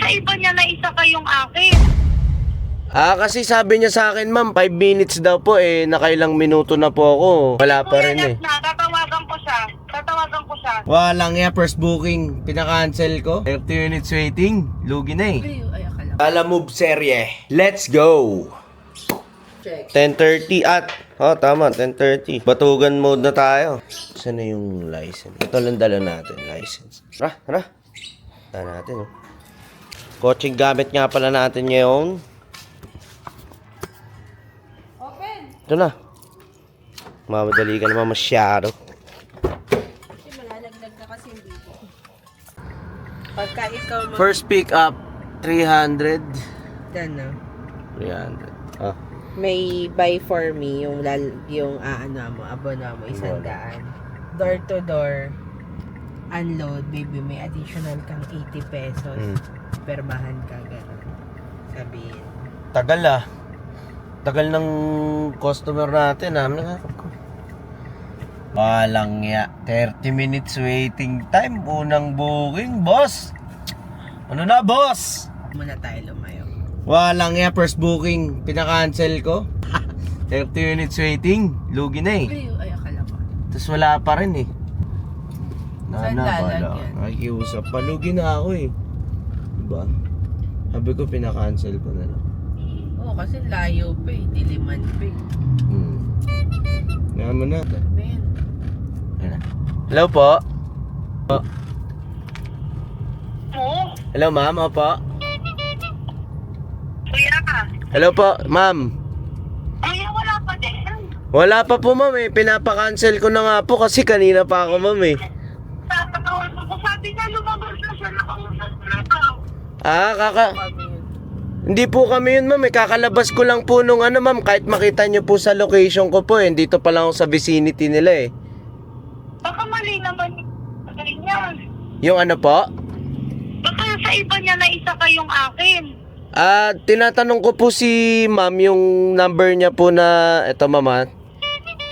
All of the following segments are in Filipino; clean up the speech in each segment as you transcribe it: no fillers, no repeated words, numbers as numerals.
sa iba niya na isa kayong akin? Kasi sabi niya sa akin, ma'am, 5 minutes daw po eh. Nakailang minuto na po ako. Wala pa rin eh. Na, tatawagan ko siya. Tatawagan ko siya. Walang nga, first booking. Pinaka-cancel ko. 30 minutes waiting. Lugi na eh. Ay, akala. Alamove serye. Let's go! Check. 10:30 at... tama, 10:30. Batugan mode na tayo. Saan na yung license? Ito lang dala natin, license. Tara. Tara natin, oh. Coaching gamit nga pala natin ngayon. Open! Ito na. Mamadali ka naman masyado. Kasi malalaglag na kasi dito. Pagka ikaw First pick up, 300. Yan na. 300. May buy for me yung abono mo, 100. Door to door, unload, baby, may additional kang 80 pesos. Permahan ka, gano'n. Sabihin. Tagal ng customer natin, Walang ya. 30 minutes waiting time. Unang booking, boss. Ano na, boss? Muna tayo lumayo. Walang ya, first booking. Pinaka-cancel ko. 30 minutes waiting. Lugi na eh. Ay, akala ko. Tapos wala pa rin eh. Saan lalagyan? Nakikiusap pa. Lugi na ako eh. Diba? Sabi ko, pinaka-cancel ko na lang. Oo, kasi layo pa eh. Diliman pa eh. Naman na. Ben. Hello po. Oo. Hello ma'am, opo. Kuya ka. Hello po, ma'am. Kuya, wala pa din. Wala pa po ma'am eh. Pinapa-cancel ko na nga po kasi kanina pa ako ma'am eh. Tatawagan ko. Sabi niya, lumabas na siya. Nakausap na ito. Kami yun. Hindi po kami yun ma'am eh. Kakalabas ko lang po nung ma'am. Kahit makita nyo po sa location ko po eh. Dito pa lang ako sa vicinity nila eh. Baka mali naman ganyan. Yung ano po? Baka sa iba niya na isa kayong akin. Tinatanong ko po si ma'am yung number niya po na, eto mama,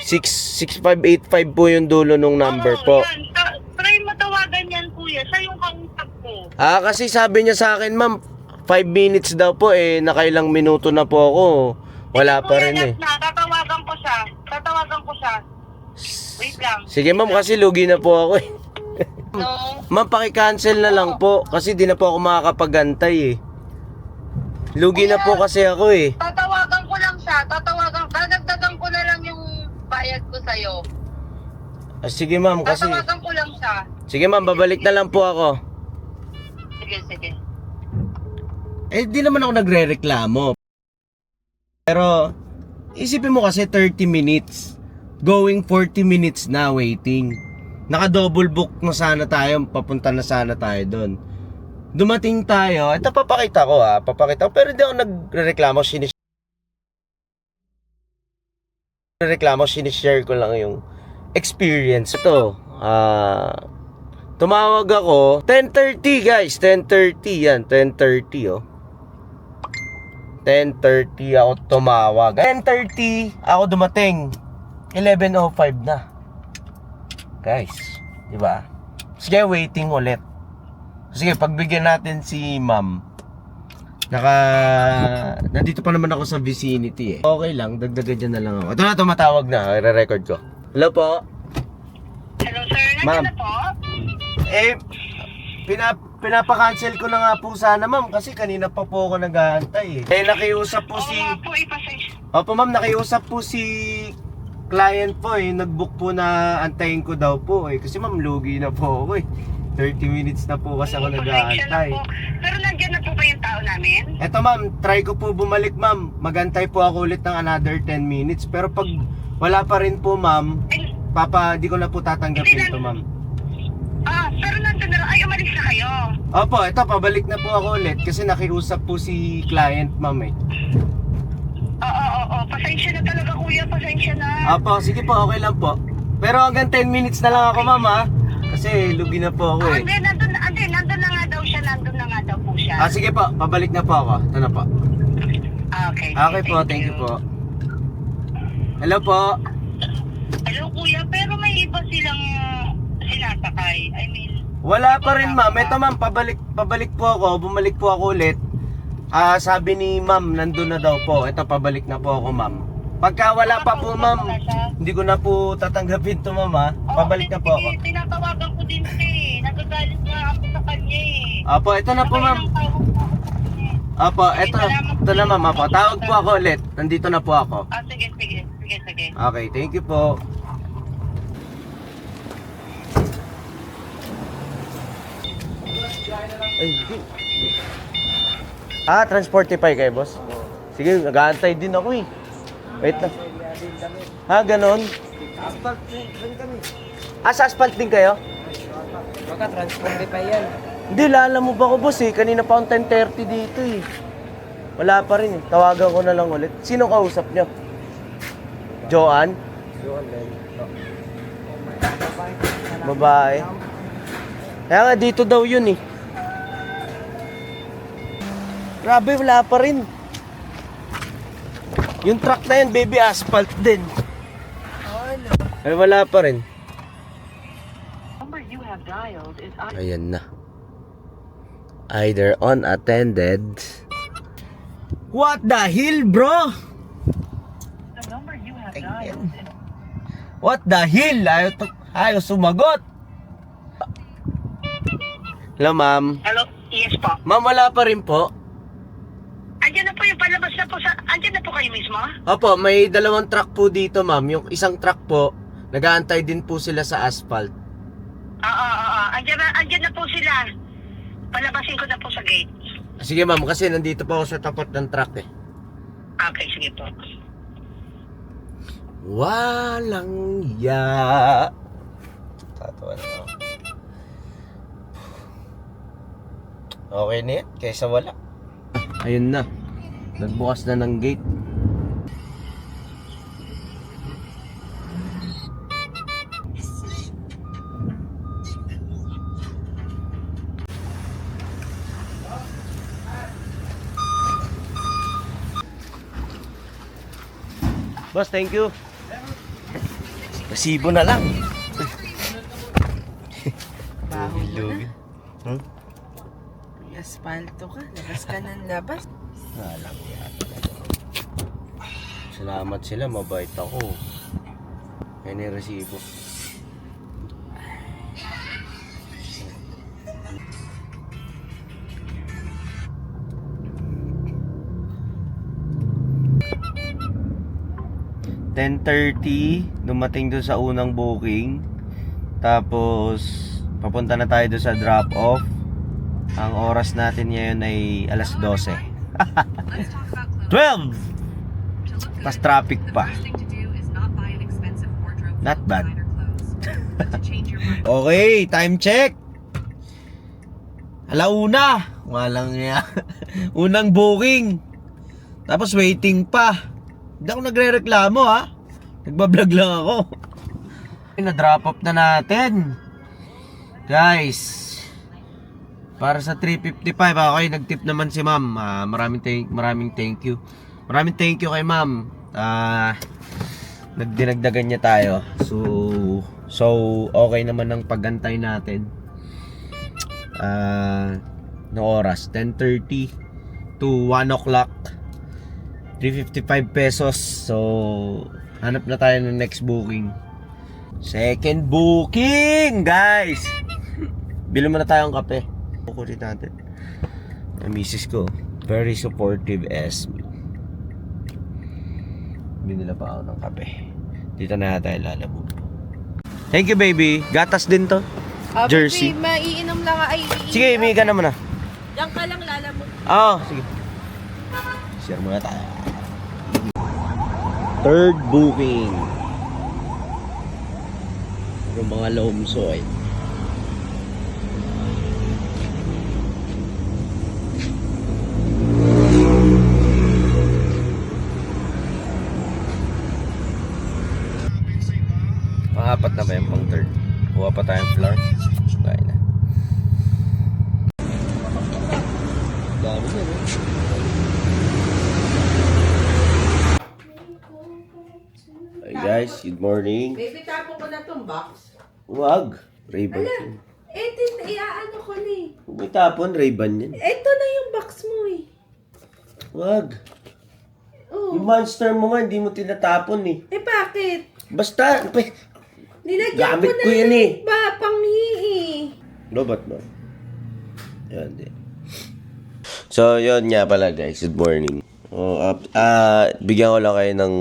6585 po yung dulo nung number Oo, po. Yan. Try matawagan yan, kuya. Siya yung kausap ko. Kasi sabi niya sa akin ma'am, 5 minutes daw po eh, nakailang minuto na po ako. Wala pa rin eh. Na, tatawagan ko siya. Wait lang. Sige ma'am, kasi lugi na po ako eh. No. Ma'am, paki-cancel na lang po kasi di na po ako makakapagantay eh. Lugi na po kasi ako eh. Tatawagan ko lang siya. Dadagdagan ko na lang yung bayad ko sa'yo. Sige ma'am, kasi... Tatawagan ko lang siya. Sige ma'am, babalik na lang po ako. Sige. Di naman ako nagre-reklamo. Pero, isipin mo kasi 30 minutes. Going 40 minutes na waiting. Naka-double book na sana tayo. Papunta na sana tayo doon. Dumating tayo. Ito papakita ko pero hindi ako nagre-reklamo. Sinishare ko lang yung experience. Ito, tumawag ako. 10:30 guys. 10:30 yan. 10:30 oh. 10:30 ako tumawag. 10:30 ako dumating. 11:05 na. Guys, di ba? Sige, waiting ulit. Sige, pagbigyan natin si ma'am. Nandito pa naman ako sa vicinity eh. Okay lang, dagdagan dyan na lang ako. Ito na, tumatawag na. I-record ko. Hello po. Hello, sir. Ma'am. Nandiyan na po? Pinapa-cancel ko na nga po sana ma'am kasi kanina pa po ako nag-aantay eh. Nakiusap po si... Oo nga po, ipasensya. Opo ma'am, nakiusap po si client po eh. Nag-book po na antayin ko daw po eh. Kasi ma'am, lugi na po ako eh. 30 minutes na po kasi ako nag-aantay. Pero nandiyan na po ba yung tao namin? Eto ma'am, try ko po bumalik ma'am. Magantay po ako ulit ng another 10 minutes. Pero pag wala pa rin po ma'am, di ko na po tatanggapin ito ma'am. Pero nandun na. Ay, umalis na kayo. Opo, eto, pabalik na po ako ulit. Kasi nakiusap po si client ma'am eh. Oo. Pasensya na talaga, kuya. Pasensya na. Opo, sige po, okay lang po. Pero hanggang 10 minutes na lang ako ma'am ha. Kasi lugi na po ako eh. Hindi, nandun na nga daw siya. Nandun na nga daw po siya. Sige po, pabalik na po ako. Ito na po. Okay. Okay po, thank you po. Hello po. Hello, kuya. Pero may iba silang sinasakay. I mean, Wala pa rin ma'am. Ito ma'am, pabalik po ako. Bumalik po ako ulit. Sabi ni ma'am, nandun na daw po. Ito, pabalik na po ako ma'am. Pagka wala pa po ma'am, hindi ko na po tatanggapin to ma'am ha. Pabalik na po ako. Tinatawagan ko din siya eh. Nagagalit nga ako sa kanya eh. Apo, ito na po ma'am. Apo, ito na ma'am. Apo, tawag po ako ulit. Nandito na po ako. Sige. Okay, thank you po. Transportify kayo, boss? Sige, nag-aantay din ako eh. Wait lang. Ganon? Asphalt din kami. Sa asphalt din kayo? Baka Transportify yan. Hindi, lala mo ba ko, boss eh? Kanina pa akong 10:30 dito eh. Wala pa rin eh. Tawagan ko na lang ulit. Sino kausap nyo? Joanne? Babae. Kaya nga, dito daw yun eh. Grabe, wala pa rin. Yung truck na yan, baby, asphalt din. Ay, wala pa rin. Ayan na. Either unattended. What the hell, bro? Ayan. What the hell? Ayaw sumagot. Hello, ma'am. Hello? Yes po. Ma'am, wala pa rin po. Andyan na po yung palabas na po sa... Andyan na po kayo mismo? Opo, may dalawang truck po dito, ma'am. Yung isang truck po, nag-aantay din po sila sa asphalt. Oo. Andyan na po sila. Palabasin ko na po sa gate. Sige, ma'am, kasi nandito po ako sa tapat ng truck eh. Okay, sige po. Walang ya. Tatawa na ako. Okay na yan, kaysa wala. Ayun na. Nagbukas na ng gate. Boss, thank you. Resibo na lang. Baho mo na. Hmm? May asfalto ka. Labas ka ng labas. Alam yan. Salamat sila, mabait ako. Yan yung resibo. Dumating doon sa unang booking. Tapos papunta na tayo doon sa drop off. Ang oras natin ngayon ay alas 12. 12! Pas traffic pa. Not bad. Okay, time check. Alauna. Walang niya. Unang booking. Tapos waiting pa. Hindi ako nagre-reklamo ha. Nagbablog lang ako. Na-drop off na natin. Guys. Para sa 355, okay, nag-tip naman si ma'am. Maraming thank you. Maraming thank you kay ma'am. Nagdinagdagan niya tayo. So okay naman ang pagantay natin. No oras, 10:30 to 1 o'clock. 355 pesos. So hanap na tayo ng next booking. Second booking, guys. Bili muna tayong kape. Kukulit natin. Ang misis ko, very supportive as me. Binila pa ako ng kape. Dito na tayo lalabog. Thank you, baby. Gatas din to. Jersey. Baby, maiinom lang ay. Sige, may ka naman na. Diyan ka lang lalamog. Oo, sige. Share muna tayo. Third booking. Yung mga lomsoy. Pangapat na ba yung pang third? Kuha pa tayong floor. Kaya na. Dami na rin. Hi guys, good morning. Baby, tapo ko na tong box. Wag. Ray-Ban. Iaano ko na eh. Huwag mo tapon, Ray-Ban yan. Ito na yung box mo eh. Wag. Oh. Yung monster mo nga, hindi mo tinatapon eh. Bakit? Basta, Nilagyan gamit ko na ko yan eh. panghi eh. Robot ba? Yan din. So, yun nga pala guys. Good morning. Bigyan ko lang kayo ng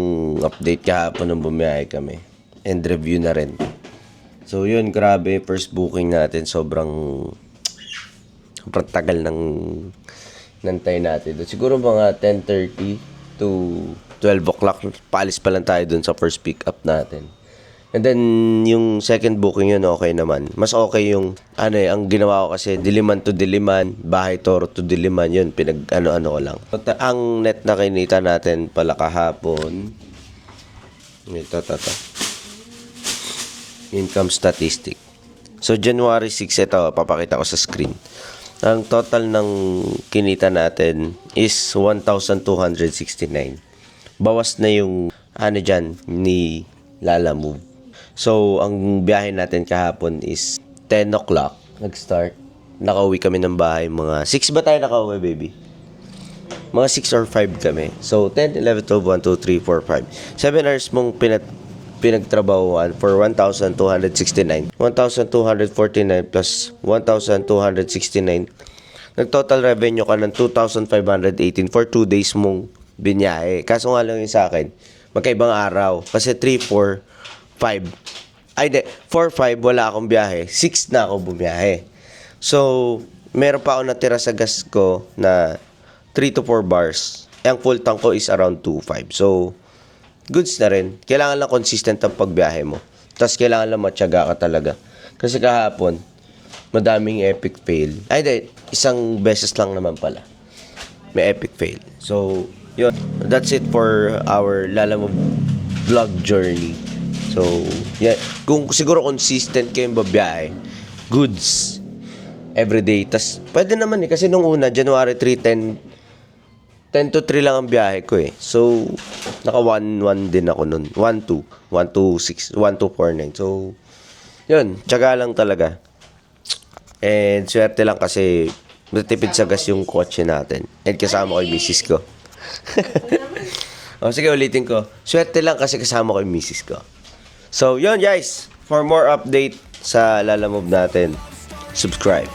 update kahapon nung bumiyahe kami. And review na rin. So, yun. Grabe. First booking natin. Sobrang tagal ng nantay natin. Siguro mga 10:30 to 12 o'clock. Paalis pa lang tayo dun sa first pick up natin. And then, yung second booking yun, okay naman. Mas okay yung, ang ginawa ko kasi, Diliman to Diliman, Bahay Toro to Diliman, yun, pinag-ano-ano ko lang. Ang net na kinita natin pala kahapon, ito. Income statistic. So, January 6, ito, papakita ko sa screen. Ang total ng kinita natin is 1,269. Bawas na yung, dyan, ni Lala Move. So, ang biyahe natin kahapon is 10 o'clock. Nag-start. Nakauwi kami ng bahay. Mga 6 ba tayo nakauwi, baby? Mga 6 or 5 kami. So, 10, 11, 12, 1, 2, 3, 4, 5. 7 hours mong pinagtrabahuan for 1,269. 1,249 plus 1,269. Nag-total revenue ka ng 2,518 for 2 days mong binyahe. Kaso nga lang yung sa akin, magkaibang araw. Kasi 3, 4, 5. 4, 5 wala akong biyahe. 6 na ako bumiyahe. So, meron pa ako natira sa gas ko na 3 to 4 bars. Ang full tank ko is around 2.5. So, goods na rin. Kailangan lang consistent ang pagbiyahe mo. Tapos kailangan lang matyaga ka talaga. Kasi kahapon, madaming epic fail. Isang beses lang naman pala. May epic fail. So, yun. That's it for our Lalamove vlog journey. So, yeah. Kung siguro consistent kayong babiyahe, goods everyday. Tas, pwede naman eh. Kasi nung una, January 3, 10 to 3 lang ang biyahe ko eh. So, naka 1-1 din ako nun. 1-2. 1-2-6. 1-2-4-9. So, yun. Tiyaga lang talaga. And swerte lang kasi matipid sa gas yung kotse natin. And kasama ko yung misis ko. Sige, ulitin ko. Swerte lang kasi kasama ko yung misis ko. So, yun guys. For more update sa Lalamove natin, subscribe.